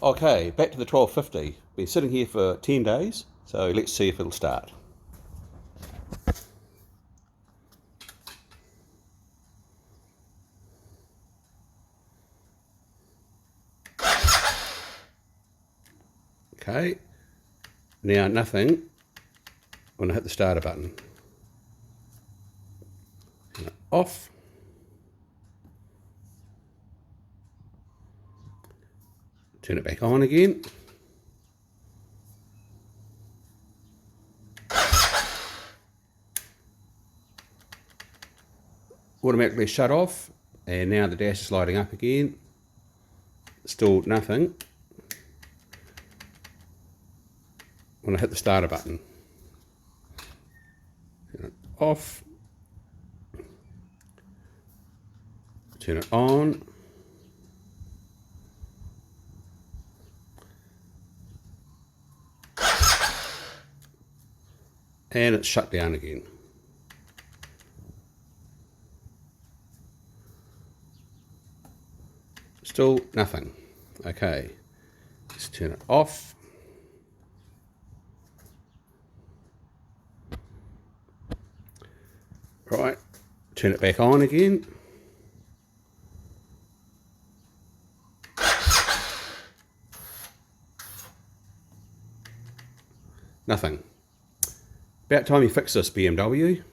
Okay, back to the 1250. Been sitting here for 10 days, so let's see if it'll start. Okay, now nothing when I hit the starter button. Off. Turn it back on again. Automatically shut off, and now the dash is lighting up again. Still nothing when I hit the starter button. Turn it off. Turn it on. And it's shut down again. Still nothing. Okay, let's turn it off. Right, turn it back on again. Nothing. About time you fix this, BMW.